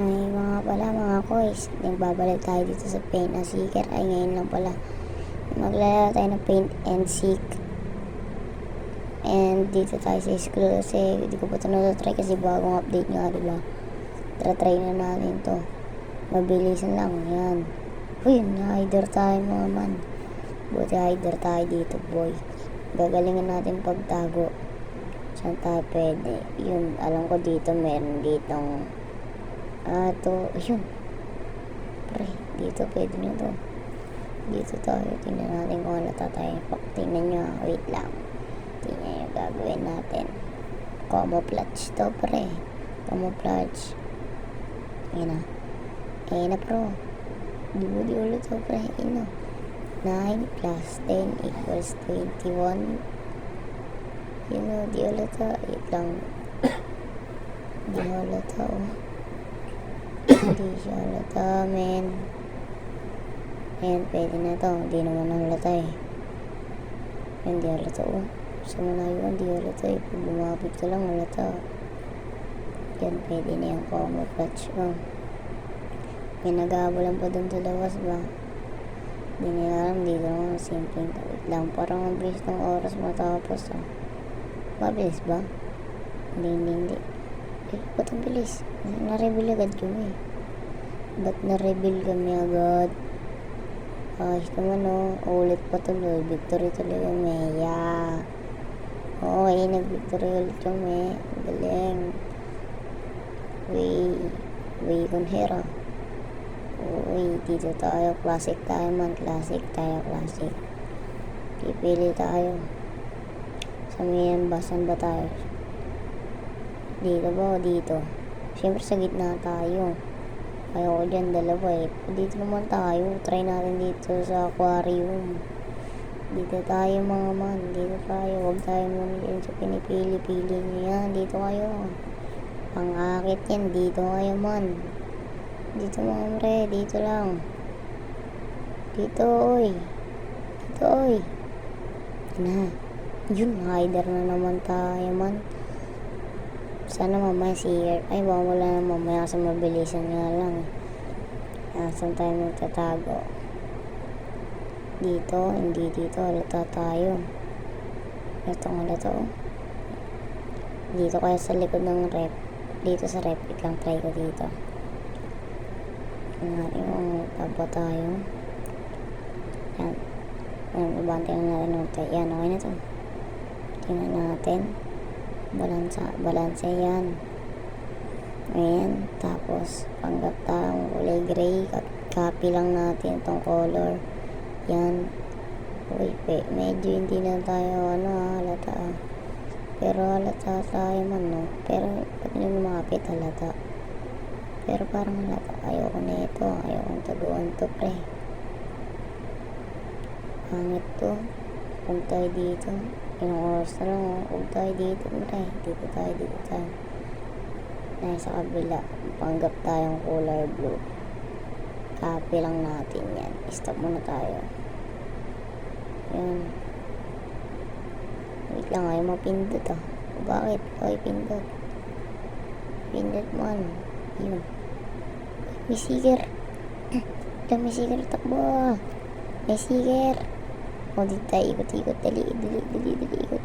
Ay mga pala mga koys, nagbabalik tayo dito sa paint and seeker. Ay ngayon lang pala maglalaro tayo ng paint and seek. And dito tayo sa school kasi hindi ko pa ito natatry kasi bagong update nga, diba? Try na natin to. Mabilisan lang, yan. Uy, na-hider tayo mga man. Buti hider tayo dito, boy. Gagalingan natin pagtago. Saan tayo pwede? Yun, alam ko dito meron ditong to, ayun. Pre, dito pwede nyo to. Dito tayo, tingnan natin kung ano tayo. Tingnan nyo, wait lang. Tingnan nyo gagawin natin. Camouflage to, pre. Camouflage. Ayun na. Ayun na, pro. Di ulit to, pre. Ayun na. 9 plus 10 equals 21. Yun o, di ulit to. Wait lang. Di ulit to. Hindi siya halata, men. Ayan, pwede na to. Hindi naman halata eh. Hindi halata, oh. Sa malayo, hindi halata eh. Pag lumapit ka lang, halata. Yan, pwede na yung camouflage, oh. May nag-aabalan pa dun sa labas ba? Hindi nila alam, dito naman. Simpleng tawid lang. Parang ang bilis ng oras matapos, oh. Mabilis ba? Hindi. Eh, ba't ang bilis? Na-reveal agad kami. Ba't na-reveal kami agad? Ayos naman o. Ulit pa tuloy. Victory tuloy kami. Yeah. Okay, nag-victory ulit kami. Galing. Way Conhera. Uy, dito tayo. Classic tayo man. Classic. Pipili tayo. Sa mayan ba? Saan ba tayo? Dito ba o dito? Siyempre sa gitna tayo. Ayoko dyan dalawa eh. Dito naman tayo. Try natin dito sa aquarium. Dito tayo mga man. Dito tayo. Huwag tayo muna dyan sa pinipili-pili nyo yan. Dito kayo. Pang-akit yan. Dito kayo man. Dito mga mre. Dito lang. Dito oy. Dito oy. Na. Yun. Hider na naman tayo man. Sana mamaya seeker. Ay, baka wala na mamaya kasi mabilisan nga lang. Saan tayo magtatago? Dito, hindi dito. Halata tayo. Ito nga halata, oh. Dito kaya sa likod ng rep. Dito sa rep. Wait lang, try ko dito. Tingnan natin kung paba tayo. Yan. Nabantay na natin. Yan, okay na to. Tingnan natin. Balanse yan. Ayan, tapos panggap tayong kulay gray, copy lang natin itong color. Yan. Uy, medyo hindi na tayo halata. Pero halata tayo man, no? Pero pag hindi lumapit, halata. Pero parang halata. Ayoko na ito. Ayoko ng taguan to, pre. Pangit to. Huwag tayo dito. Ilang oras na lang, oh. Huwag tayo dito, pre. Dito tayo. Nasa kabila. Panggap tayong color blue. Copy lang natin yan. Stop muna tayo. Yan. Wait lang, ayaw mapindot, ah. Bakit? Ay, pindot. Pindot mo, ano? Yun. May seeker. May seeker, takbo. May seeker. O, dito tayo ikot-ikot. Dali, ikot.